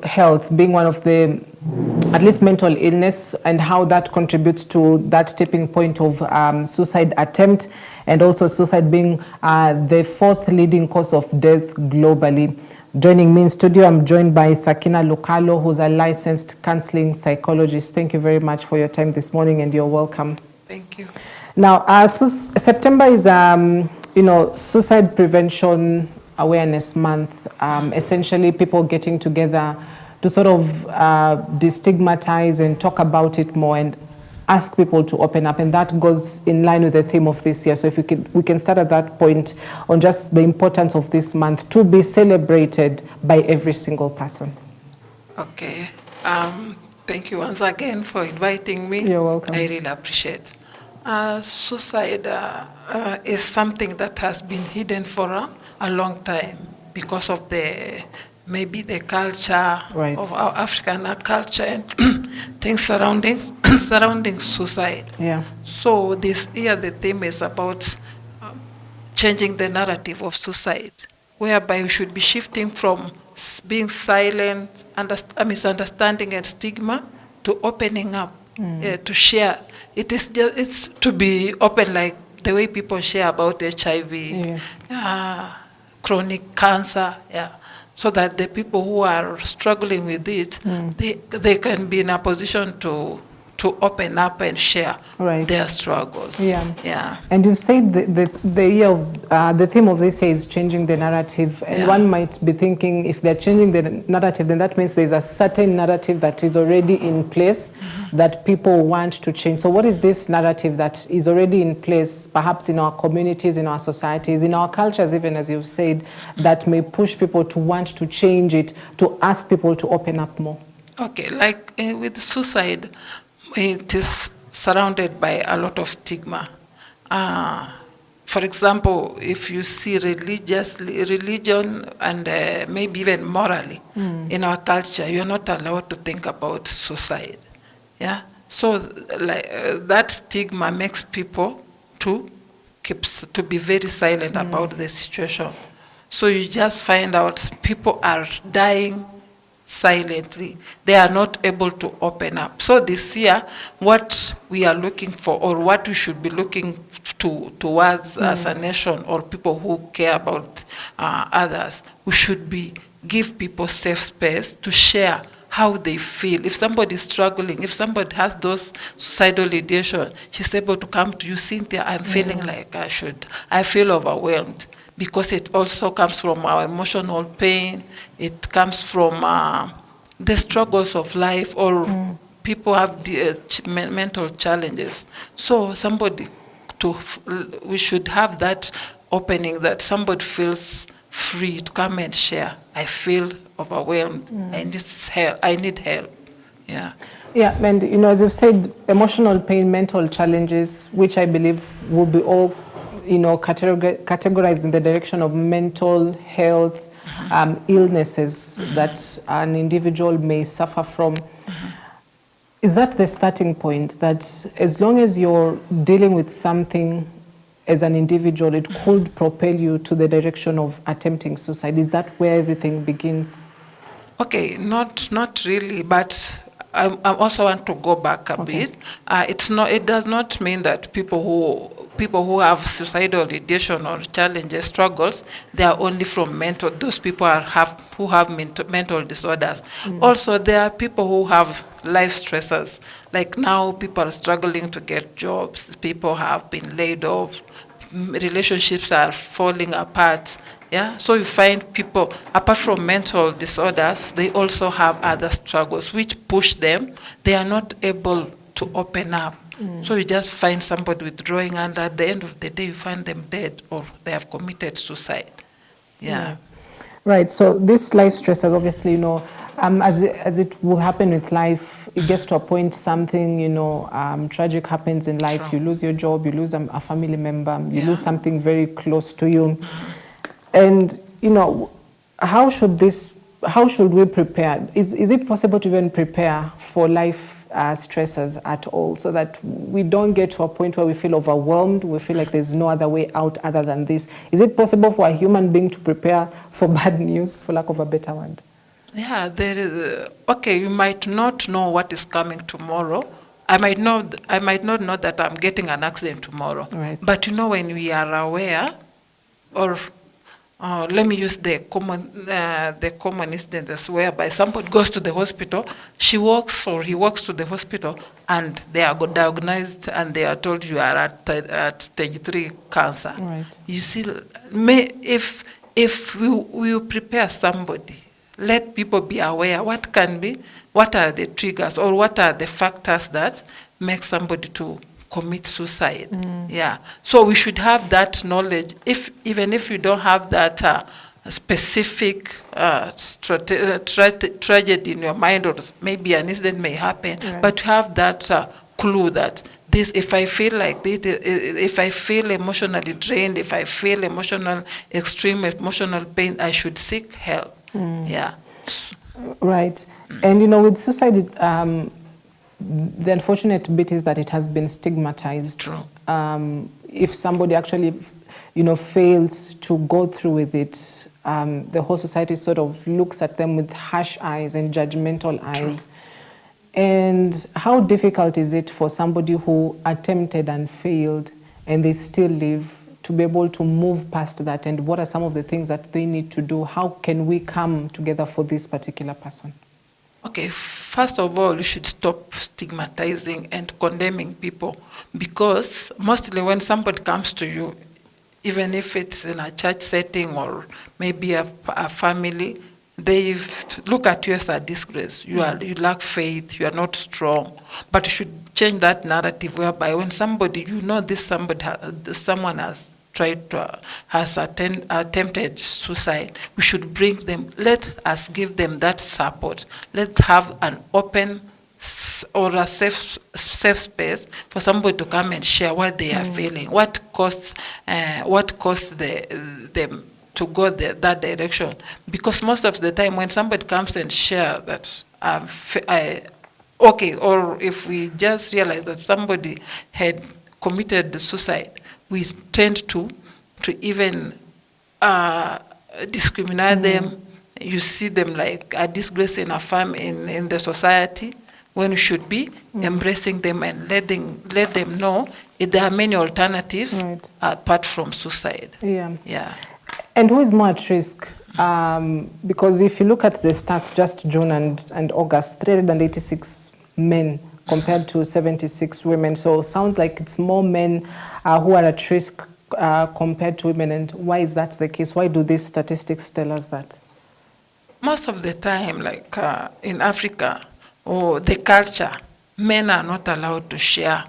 health being one of the, at least mental illness, and how that contributes to that tipping point of suicide attempt, and also suicide being the fourth leading cause of death globally. Joining me in studio, I'm joined by Sakina Lukalo, who's a licensed counseling psychologist. Thank you very much for your time this morning, and you're welcome. Thank you. Now, September is, Suicide Prevention Awareness Month. Essentially, people getting together to sort of destigmatize and talk about it more and ask people to open up, and that goes in line with the theme of this year. So if we can start at that point on just the importance of this month to be celebrated by every single person. Okay. Thank you once again for inviting me. You're welcome. I really appreciate. Suicide is something that has been hidden for a long time because of maybe the culture of our African culture and things surrounding suicide. Yeah. So this year the theme is about changing the narrative of suicide, whereby we should be shifting from being silent, misunderstanding and stigma, to opening up, to share. It's to be open, like the way people share about HIV, yes. Chronic cancer, so that the people who are struggling with it, they can be in a position to open up and share their struggles. Yeah. And you've said the year of the theme of this year is changing the narrative, and one might be thinking, if they're changing the narrative, then that means there's a certain narrative that is already in place that people want to change. So what is this narrative that is already in place, perhaps in our communities, in our societies, in our cultures, even as you've said, that may push people to want to change it, to ask people to open up more? Okay, like with suicide, it is surrounded by a lot of stigma. For example, if you see religion and maybe even morally in our culture, you're not allowed to think about suicide. Yeah. So that stigma makes people to be very silent about the situation. So you just find out people are dying silently. They are not able to open up. So this year, what we are looking for, or what we should be looking towards as a nation, or people who care about others, we should give people safe space to share how they feel. If somebody is struggling, if somebody has those suicidal ideation, she's able to come to you, Cynthia, I'm feeling like I feel overwhelmed. Because it also comes from our emotional pain, it comes from the struggles of life, or people have mental challenges. So we should have that opening, that somebody feels free to come and share. I feel overwhelmed. I need help. Yeah. Yeah, and as you've said, emotional pain, mental challenges, which I believe will be all categorized in the direction of mental health illnesses that an individual may suffer from. Is that the starting point, that as long as you're dealing with something as an individual, it could propel you to the direction of attempting suicide? Is that where everything begins? Okay, not really, but I also want to go back a bit. It does not mean that people who have suicidal ideation or challenges, struggles, they are only from mental. Those people who have mental disorders. Also, there are people who have life stressors. Like now, people are struggling to get jobs. People have been laid off. Relationships are falling apart. Yeah, so you find people, apart from mental disorders, they also have other struggles which push them. They are not able to open up. So you just find somebody withdrawing, and at the end of the day, you find them dead or they have committed suicide. Yeah. Right. So this life stressors, obviously, as it will happen with life, it gets to a point, something, tragic happens in life. True. You lose your job, you lose a family member, you lose something very close to you. And, how should we prepare? Is it possible to even prepare for life stressors at all, so that we don't get to a point where we feel overwhelmed, we feel like there's no other way out other than this? Is it possible for a human being to prepare for bad news, for lack of a better word? Yeah, there is. Okay, you might not know what is coming tomorrow. I might not know that I'm getting an accident tomorrow. Right. But you know, when we are aware, or let me use the common instances whereby somebody goes to the hospital, she walks or he walks to the hospital, and they are diagnosed and they are told you are at stage 3 cancer. Right. You see, if we prepare somebody, let people be aware what are the triggers or what are the factors that make somebody to commit suicide. Yeah. So we should have that knowledge. Even if you don't have that specific tragedy in your mind, or maybe an incident may happen, Right. but have that clue that this, if I feel like this, if I feel emotionally drained, if I feel extreme emotional pain, I should seek help. Yeah. Right. And, with suicide, the unfortunate bit is that it has been stigmatized. True. If somebody actually, fails to go through with it, the whole society sort of looks at them with harsh eyes and judgmental eyes. And how difficult is it for somebody who attempted and failed and they still live to be able to move past that? And what are some of the things that they need to do? How can we come together for this particular person? Okay, first of all, you should stop stigmatizing and condemning people, because mostly when somebody comes to you, even if it's in a church setting or maybe a family, they look at you as a disgrace. You lack faith, you are not strong. But you should change that narrative whereby when somebody, someone has attempted suicide, we should bring them, let us give them that support. Let's have an open or a safe space for somebody to come and share what they are feeling, what caused them to go that direction. Because most of the time when somebody comes and share that, or if we just realize that somebody had committed suicide, we tend to even discriminate them. You see them like a disgrace in in the society, when we should be embracing them and let them know there are many alternatives apart from suicide. Yeah. And who is more at risk? Because if you look at the stats, just June and August, 386 men compared to 76 women. So it sounds like it's more men who are at risk compared to women. And why is that the case? Why do these statistics tell us that? Most of the time, like in Africa, or the culture, men are not allowed to share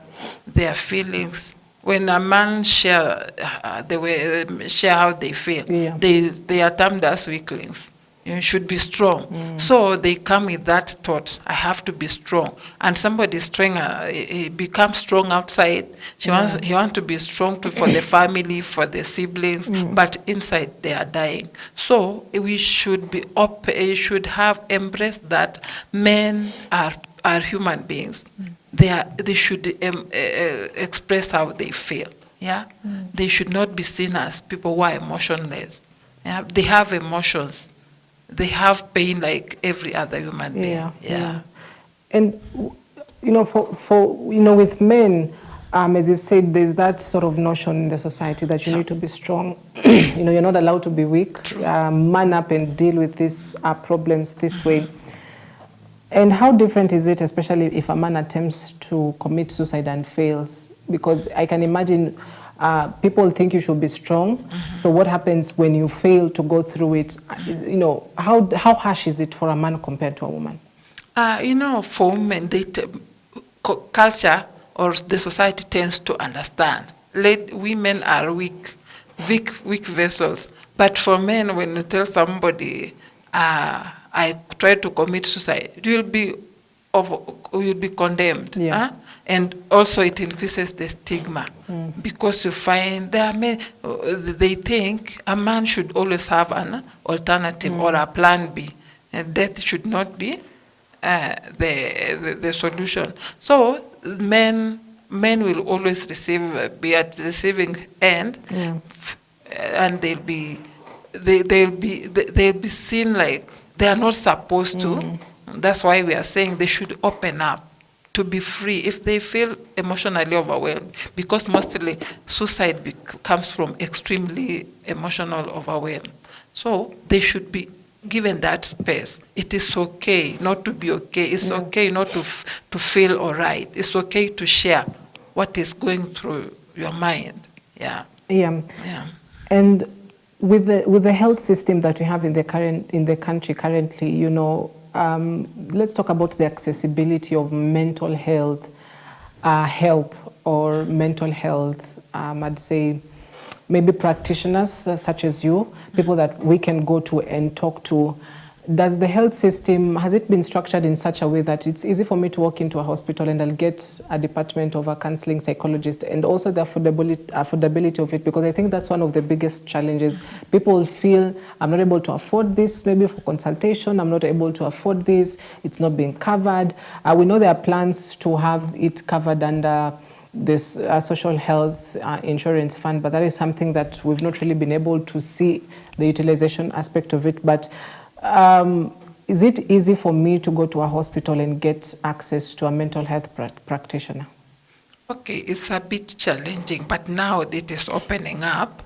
their feelings. When a man share how they feel, they are termed as weaklings. You should be strong. So they come with that thought, I have to be strong. And somebody is trying, he becomes strong outside. He wants to be strong for the family, for the siblings, but inside they are dying. So we should be should have embraced that men are human beings. They should express how they feel. Yeah, they should not be seen as people who are emotionless. Yeah, they have emotions. They have pain like every other human being. Yeah. And with men, as you've said, there's that sort of notion in the society that you need to be strong. You're not allowed to be weak. Man up and deal with these problems this way. And how different is it, especially if a man attempts to commit suicide and fails? Because I can imagine people think you should be strong. So what happens when you fail to go through it? How harsh is it for a man compared to a woman? For women, culture or the society tends to understand. Women are weak vessels. But for men, when you tell somebody, I tried to commit suicide, you'll be condemned. And also it increases the stigma, because you find there are many, they think a man should always have an alternative or a plan B, and that should not be the solution. So men will always be at the receiving end, and they'll be seen like They are not supposed to. That's why we are saying they should open up to be free if they feel emotionally overwhelmed, because mostly suicide comes from extremely emotional overwhelm. So they should be given that space. It is okay not to be okay. It's okay not to feel all right. It's okay to share what is going through your mind. Yeah. Yeah. Yeah. And with the health system that we have in the country currently, you know, let's talk about the accessibility of mental health help or mental health. I'd say maybe practitioners such as you, people that we can go to and talk to. Does the health system, has it been structured in such a way that it's easy for me to walk into a hospital and I'll get a department of a counseling psychologist, and also the affordability of it? Because I think that's one of the biggest challenges. People feel, I'm not able to afford this, maybe for consultation, I'm not able to afford this, it's not being covered. We know there are plans to have it covered under this social health insurance fund, but that is something that we've not really been able to see the utilization aspect of it. But is it easy for me to go to a hospital and get access to a mental health practitioner? Okay, it's a bit challenging, but now it is opening up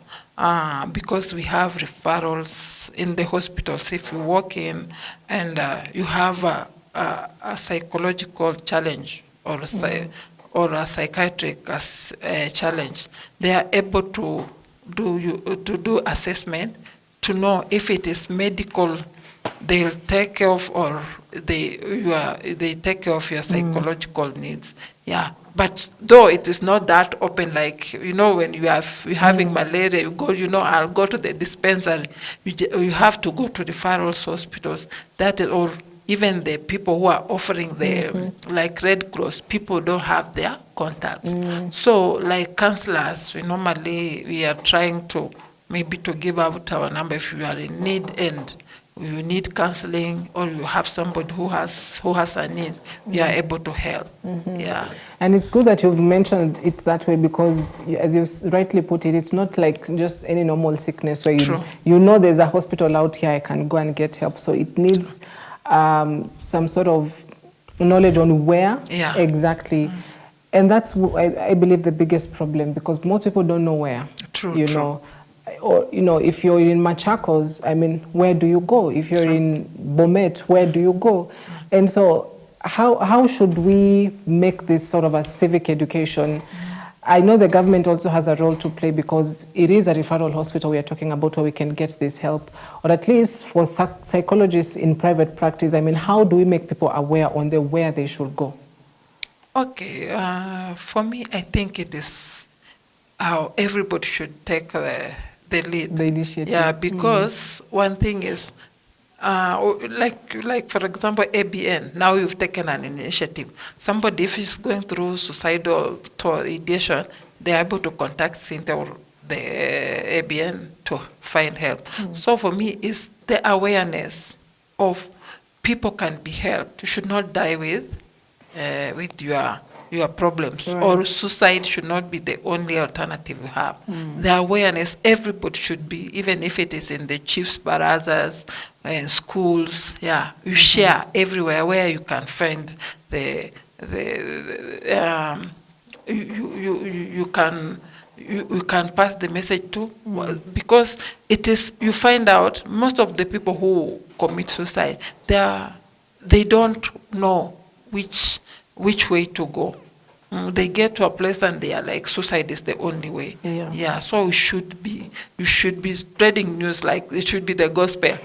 because we have referrals in the hospitals. If you walk in and you have a psychological challenge or a psychiatric challenge, they are able to do assessment to know if it is medical. They'll take care of, or they take care of your psychological needs. Yeah, but though it is not that open, like, you know, when you're having malaria, you go, you know, I'll go to the dispensary. You have to go to referral hospitals. That is, or even the people who are offering the like Red Cross, people don't have their contacts. So like counselors, we are trying to maybe to give out our number if you are in need and you need counseling, or you have somebody who has a need, we are able to help. Yeah. And it's good that you've mentioned it that way, because as you rightly put it, it's not like just any normal sickness where you know there's a hospital out here, I can go and get help. So it needs some sort of knowledge on where exactly. And that's, I believe, the biggest problem, because most people don't know where. You know. Or, you know, if you're in Machakos, I mean, where do you go? If you're in Bomet, where do you go? And so how should we make this sort of a civic education? I know the government also has a role to play, because it is a referral hospital we are talking about where we can get this help, or at least for psychologists in private practice. I mean, how do we make people aware on where they should go? Okay, for me, I think it is how everybody should take the lead. The initiative. Yeah, because one thing is, like for example, EBN, now you've taken an initiative. Somebody, if he's going through suicidal ideation, they're able to contact Cynthia or the EBN to find help. So for me, it's the awareness of people can be helped. You should not die with your problems, or suicide should not be the only alternative you have. The awareness, everybody should be, even if it is in the chiefs barazas, in schools, you share everywhere where you can find you can pass the message to, because it is, you find out most of the people who commit suicide, they don't know which way to go. They get to a place and they are like, suicide is the only way. So you should be spreading news, like it should be the gospel.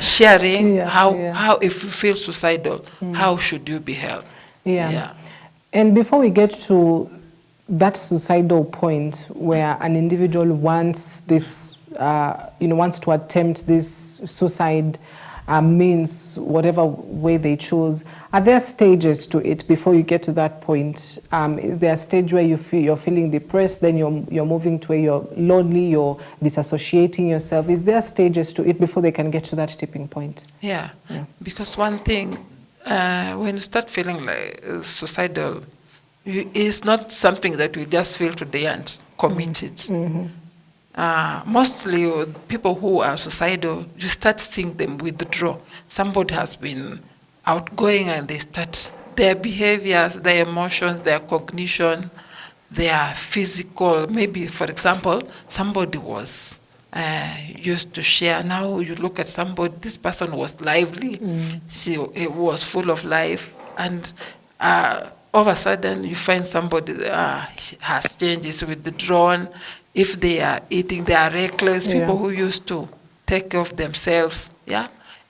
Sharing how if you feel suicidal, how should you be helped? And before we get to that suicidal point where an individual wants this, wants to attempt this suicide means, whatever way they choose, are there stages to it before you get to that point? Is there a stage where you're feeling depressed, then you're moving to where you're lonely, you're disassociating yourself? Is there stages to it before they can get to that tipping point? Yeah. Because one thing, when you start feeling like suicidal, it's not something that you just feel today and commit it. mostly people who are suicidal, you start seeing them withdraw. Somebody has been outgoing and they start their behaviors, their emotions, their cognition, their physical. Maybe, for example, somebody was used to share. Now you look at somebody, this person was lively, she was full of life, and all of a sudden you find somebody has changed, is withdrawn. If they are eating, they are reckless. People who used to take care of themselves,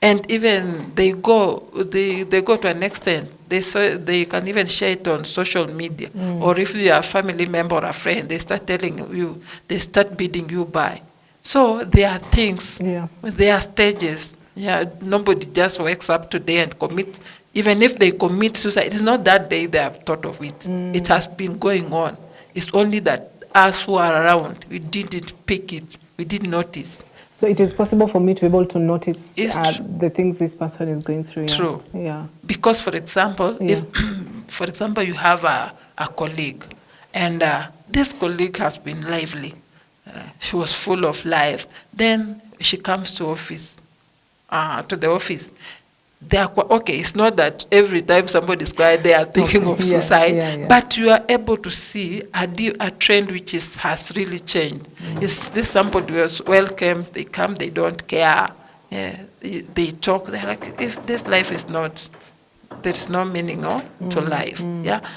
and even they go to an extent. They can even share it on social media, or if you are a family member or a friend, they start telling you, they start bidding you by. So there are things, there are stages. Nobody just wakes up today and commits. Even if they commit suicide, it's not that day they have thought of it. It has been going on. It's only that us who are around, we didn't pick it, we didn't notice. So it is possible for me to be able to notice the things this person is going through. True. Because, for example, if, for example, you have a colleague, and this colleague has been lively, she was full of life. Then she comes to the office. They are okay. It's not that every time somebody is quiet, they are thinking of suicide, but you are able to see a trend which has really changed. Is this somebody who was welcome? They come, they don't care. They talk. They're like, if this life is not, there's no meaning to life.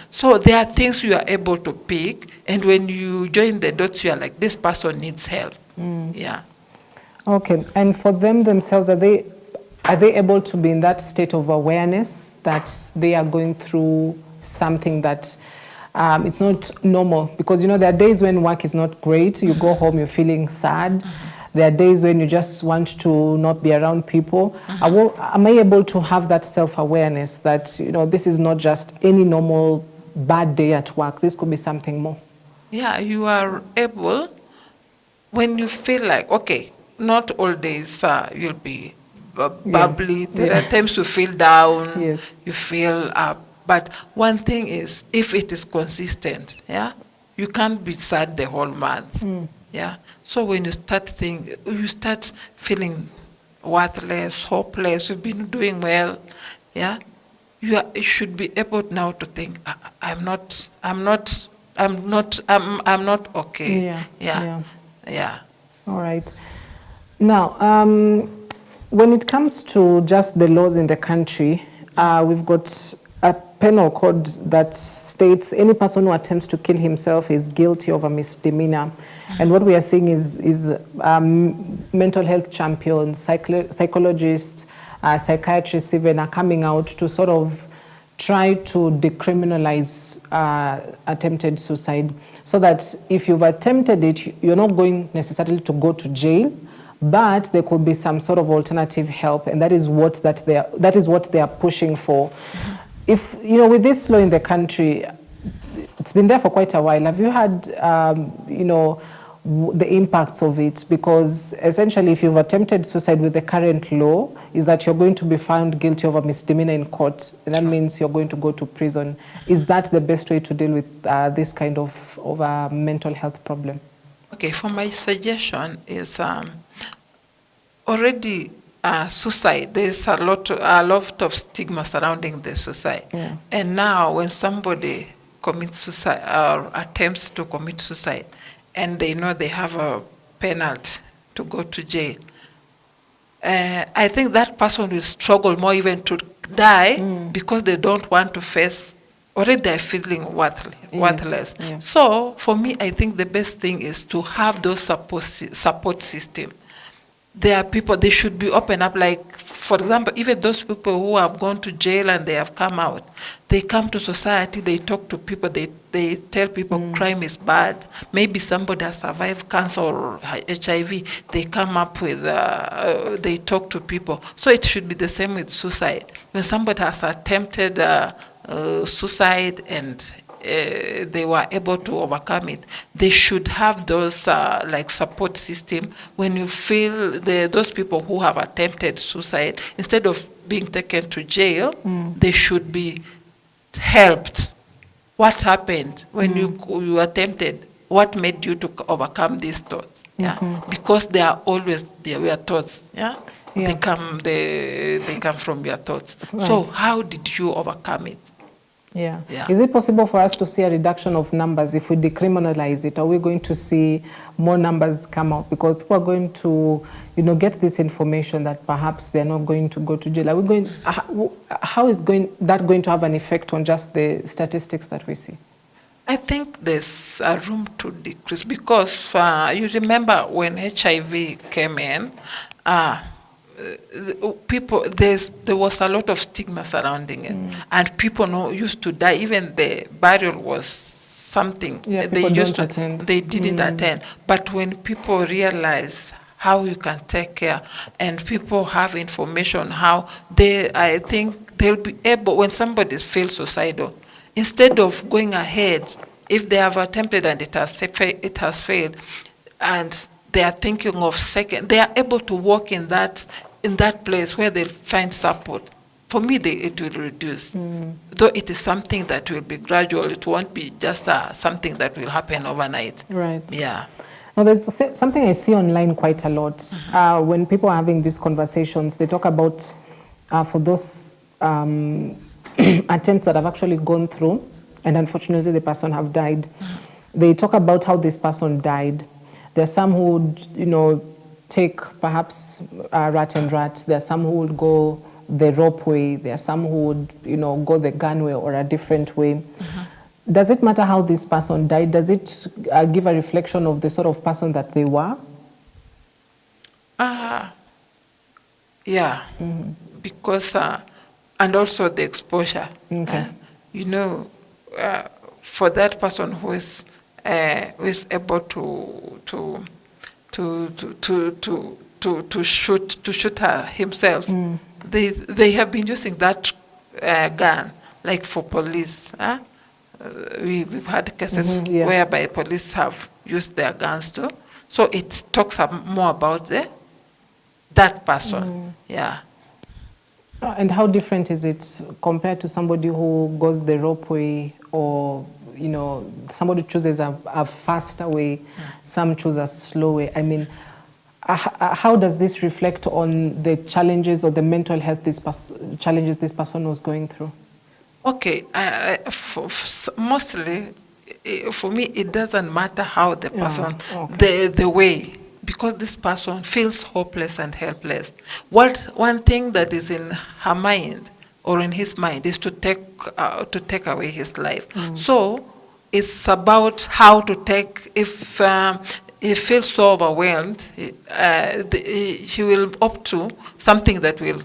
So there are things you are able to pick, and when you join the dots, you are like, this person needs help. Okay, and for them themselves, are they able to be in that state of awareness that they are going through something that it's not normal? Because, you know, there are days when work is not great. You go home, you're feeling sad. There are days when you just want to not be around people. Am I able to have that self-awareness that, you know, this is not just any normal bad day at work. This could be something more. Yeah, you are able, when you feel like, okay, not all days you'll be bubbly. There are times you feel down, you feel up. But one thing is, if it is consistent, you can't be sad the whole month. So when you start feeling worthless, hopeless, you've been doing well, you should be able now to think, I'm not okay. All right. Now, when it comes to just the laws in the country, we've got a penal code that states any person who attempts to kill himself is guilty of a misdemeanor. And what we are seeing is mental health champions, psychologists, psychiatrists even are coming out to sort of try to decriminalize attempted suicide, so that if you've attempted it, you're not going necessarily to go to jail, but there could be some sort of alternative help, and that is what they are pushing for. If, you know, with this law in the country, it's been there for quite a while. Have you had, you know, the impacts of it? Because essentially, if you've attempted suicide with the current law, is that you're going to be found guilty of a misdemeanor in court, and that means you're going to go to prison. Is that the best way to deal with this kind of a mental health problem? Okay, for my suggestion is already suicide. There's a lot of stigma surrounding the suicide, and now when somebody commits suicide or attempts to commit suicide, and they know they have a penalty to go to jail, I think that person will struggle more even to die because they don't want to face. Already they're feeling worthless. So for me, I think the best thing is to have those support system. There are people, they should be open up. Like, for example, even those people who have gone to jail and they have come out, they come to society, they talk to people, they tell people crime is bad. Maybe somebody has survived cancer or HIV. They come up with, they talk to people. So it should be the same with suicide. When somebody has attempted suicide and they were able to overcome it, they should have those like support system. When you feel those people who have attempted suicide, instead of being taken to jail, they should be helped. What happened when you attempted? what made you to overcome these thoughts? Yeah, because they are always your thoughts. Yeah, Yeah. they come from your thoughts. Right. So how did you overcome it? Yeah. Yeah. Is it possible for us to see a reduction of numbers if we decriminalize it? Are we going to see more numbers come out? Because people are going to, get this information that perhaps they're not going to go to jail. Are we going? How is that going to have an effect on just the statistics that we see? I think there's a room to decrease because you remember when HIV came in, there was a lot of stigma surrounding it, and people used to die. Even the burial was something they didn't attend. But when people realize how you can take care, and people have information how I think they'll be able, when somebody feels suicidal, instead of going ahead, if they have attempted and it has failed, and they are thinking of second, they are able to walk in that place where they'll find support. For me, it will reduce. Though it is something that will be gradual, it won't be just something that will happen overnight. Right. Yeah. Now, there's something I see online quite a lot. When people are having these conversations, they talk about, for those attempts that have actually gone through, and unfortunately the person have died, they talk about how this person died. There are some who would, take perhaps rat and rat. There are some who would go the rope way. There are some who would, go the gun way or a different way. Does it matter how this person died? Does it give a reflection of the sort of person that they were? Yeah, because, and also the exposure. Okay. For that person who is able to shoot himself, they have been using that gun, like for police. We've had cases whereby police have used their guns too. So it talks more about that person. Yeah. And how different is it compared to somebody who goes the rope way, or somebody chooses a faster way, some choose a slow way? I mean, how does this reflect on the challenges or the mental health challenges this person was going through? Okay, mostly for me it doesn't matter how the person, the way, because this person feels hopeless and helpless. One thing that is in her mind or in his mind is to take away his life. So it's about how to take. If he feels so overwhelmed, he will opt to something that will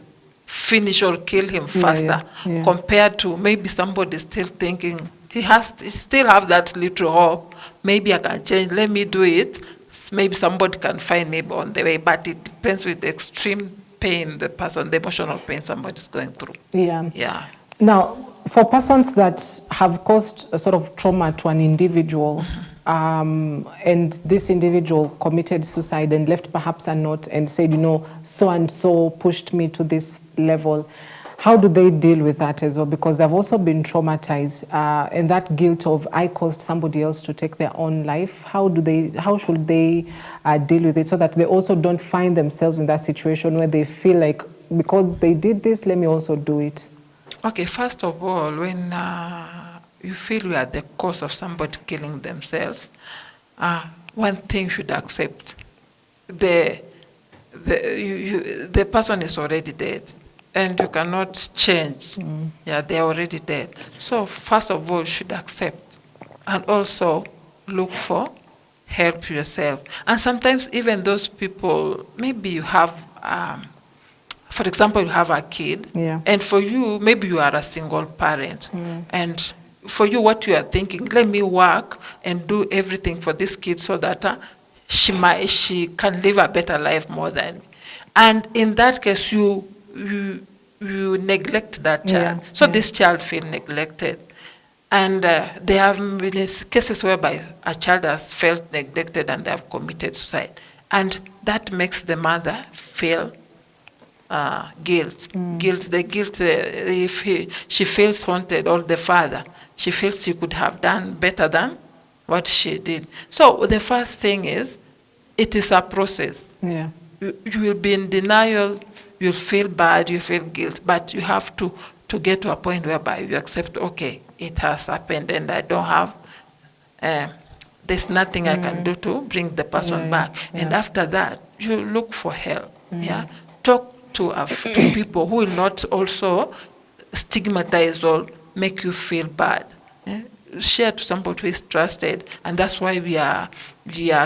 finish or kill him faster, compared to maybe somebody still thinking he still have that little hope. Maybe I can change. Let me do it. Maybe somebody can find me on the way. But it depends with the extreme pain the emotional pain somebody's going through. Yeah. Yeah. Now, for persons that have caused a sort of trauma to an individual, and this individual committed suicide and left perhaps a note and said, so and so pushed me to this level, how do they deal with that as well? Because they've also been traumatized, and that guilt of I caused somebody else to take their own life. How should they deal with it so that they also don't find themselves in that situation where they feel like, because they did this, let me also do it? Okay, first of all, when you feel you are the cause of somebody killing themselves, one thing you should accept: the person is already dead, and you cannot change. Yeah, they are already dead. So first of all, you should accept, and also look for help yourself. And sometimes even those people, maybe you have, for example, you have a kid, and for you, maybe you are a single parent, and for you, what you are thinking, let me work and do everything for this kid so that she can live a better life more than me. And in that case, you neglect that child. So this child feels neglected. And there have been cases whereby a child has felt neglected and they have committed suicide. And that makes the mother feel guilt. The guilt, if she feels haunted, or the father, she feels she could have done better than what she did. So the first thing is, it is a process. Yeah. You will be in denial, you'll feel bad, you feel guilt, but you have to get to a point whereby you accept, okay, it has happened and I don't have, there's nothing I can do to bring the person back. And after that, you look for help. Yeah, talk to to people who will not also stigmatize or make you feel bad. Yeah? Share to somebody who is trusted, and that's why we are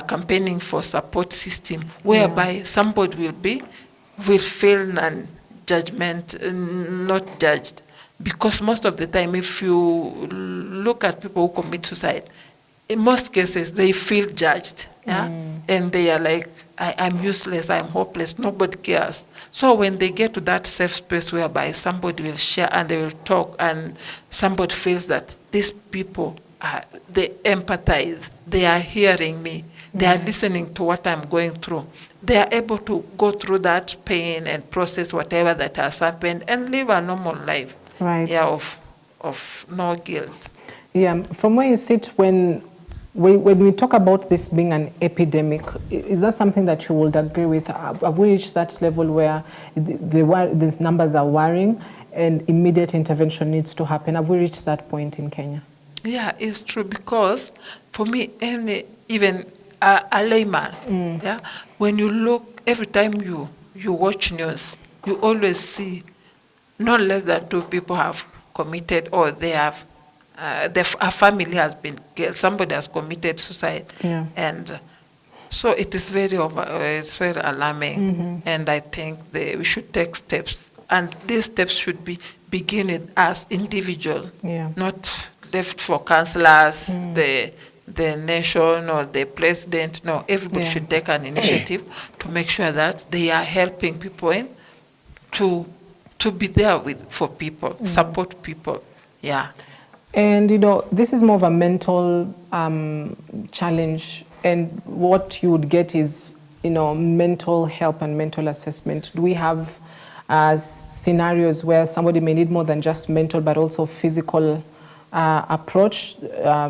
campaigning for support system whereby somebody will feel non-judgment, not judged, because most of the time, if you look at people who commit suicide, in most cases they feel judged, and they are like, I'm useless, I'm hopeless, nobody cares. So when they get to that safe space whereby somebody will share and they will talk, and somebody feels that these people, they empathize, they are hearing me, they are listening to what I'm going through, they are able to go through that pain and process whatever that has happened and live a normal life. Right. Yeah, of no guilt. Yeah, from where you sit, when we talk about this being an epidemic, is that something that you would agree with? Have we reached that level where these numbers are worrying and immediate intervention needs to happen? Have we reached that point in Kenya? Yeah, it's true, because for me, even a layman, yeah, when you look, every time you watch news, you always see not less than 2 people have committed, or they have, a family has been killed, somebody has committed suicide. Yeah. And so it is it's very alarming, and I think we should take steps, and these steps should begin with us individual, not left for councillors, the nation or the president. No, everybody should take an initiative to make sure that they are helping people to be there for people, support people. Yeah. And, this is more of a mental challenge. And what you would get is, mental help and mental assessment. Do we have scenarios where somebody may need more than just mental, but also physical approach,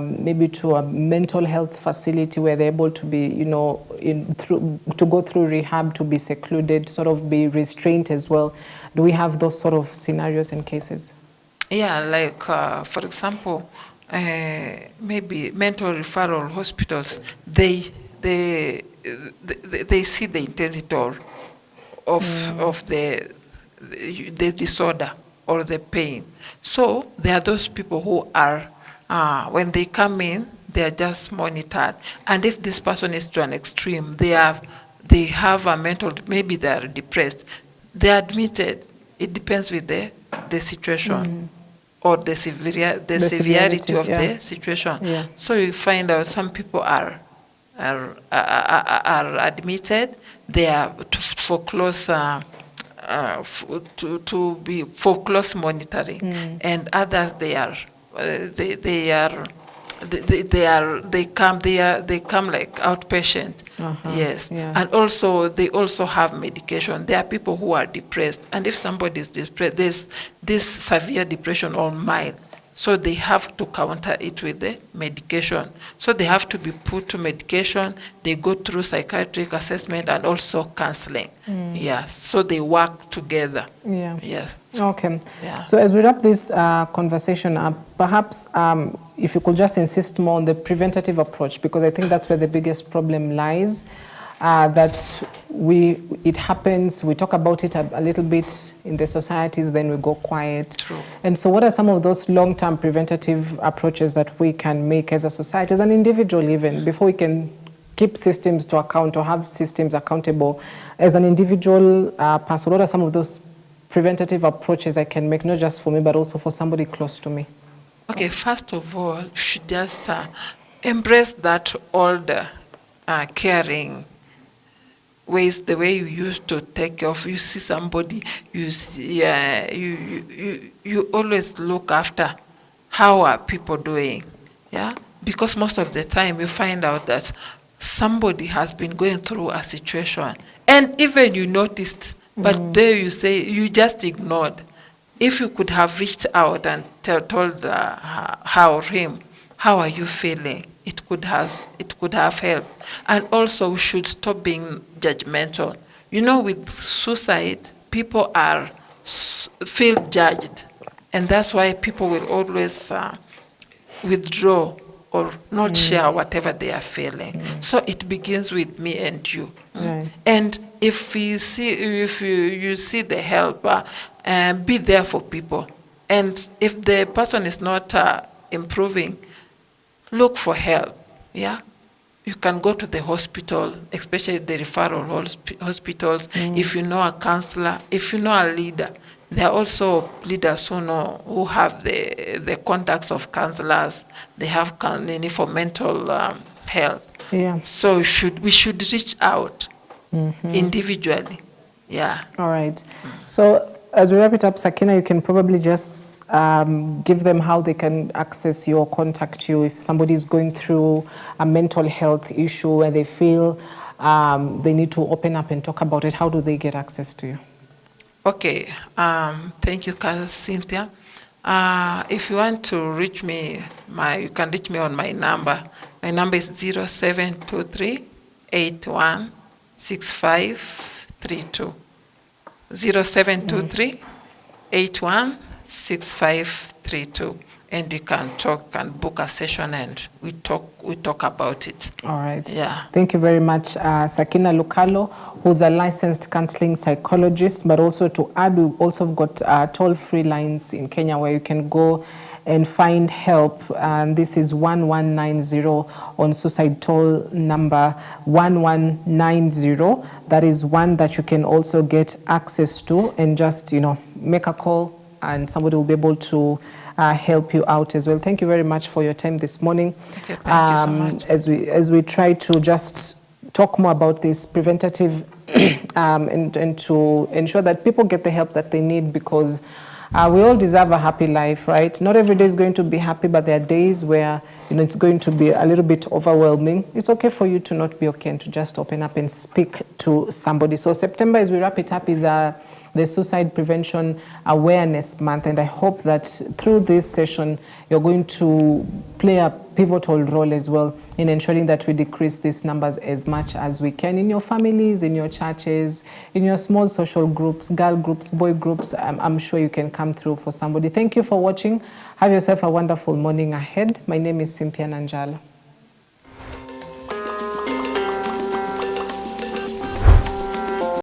maybe to a mental health facility where they're able to be, to go through rehab, to be secluded, sort of be restrained as well? Do we have those sort of scenarios and cases? Yeah, like, for example, maybe mental referral hospitals, they see the intensity of the disorder or the pain. So there are those people who are, when they come in, they are just monitored. And if this person is to an extreme, they have a mental, maybe they are depressed, they are admitted. It depends with the situation. Or the severity of the situation. Yeah. So you find out some people are admitted. They are for close for close monitoring, and others they come like outpatient. Yes. Yeah. And also they also have medication. There are people who are depressed, and if somebody is depressed, there's this severe depression or mild, so they have to counter it with the medication. So they have to be put to medication. They go through psychiatric assessment and also counseling. Yeah. So they work together. Yeah. Yes. Okay. Yeah. So as we wrap this conversation up, perhaps if you could just insist more on the preventative approach, because I think that's where the biggest problem lies. That it happens, we talk about it a little bit in the societies, then we go quiet. True. And so what are some of those long-term preventative approaches that we can make as a society, as an individual even, before we can keep systems to account or have systems accountable? As an individual person, what are some of those preventative approaches I can make, not just for me, but also for somebody close to me? Okay, first of all, you should just embrace that old caring ways, the way you used to take care of. You see somebody, you always look after how are people doing, yeah? Because most of the time you find out that somebody has been going through a situation, and even you noticed, but there you say you just ignored. If you could have reached out and told her or him, how are you feeling? it could have helped. And also, we should stop being judgmental. You know, with suicide, people feel judged, and that's why people will always withdraw or not share whatever they are feeling. So it begins with me and you. Right. And if you see the help, be there for people. And if the person is not improving, look for help. Yeah, you can go to the hospital, especially the referral hospitals. If you know a counselor, if you know a leader. There are also leaders who have the contacts of counselors. They have for mental health. Yeah. So we should reach out individually. Yeah. All right. So as we wrap it up, Sakina, you can probably just give them how they can access you or contact you if somebody is going through a mental health issue where they feel they need to open up and talk about it. How do they get access to you? Okay, thank you, Cynthia. If you want to reach me, you can reach me on my number. My number is 0723 816532. 0723 816532. And you can talk and book a session, and we talk about it. All right. Yeah. Thank you very much, Sakina Lukalo, who's a licensed counseling psychologist. But also to add, we've also got toll-free lines in Kenya where you can go and find help. And this is 1190 on suicide toll number 1190. That is one that you can also get access to, and just make a call, and somebody will be able to help you out as well. Thank you very much for your time this morning. Okay, thank you so much. As we try to just talk more about this preventative and to ensure that people get the help that they need, because we all deserve a happy life, right? Not every day is going to be happy, but there are days where it's going to be a little bit overwhelming. It's okay for you to not be okay and to just open up and speak to somebody. So September, as we wrap it up, is the Suicide Prevention Awareness Month, and I hope that through this session you're going to play a pivotal role as well in ensuring that we decrease these numbers as much as we can in your families, in your churches, in your small social groups, girl groups, boy groups. I'm sure you can come through for somebody. Thank you for watching. Have yourself a wonderful morning ahead. My name is Cynthia Nanjala.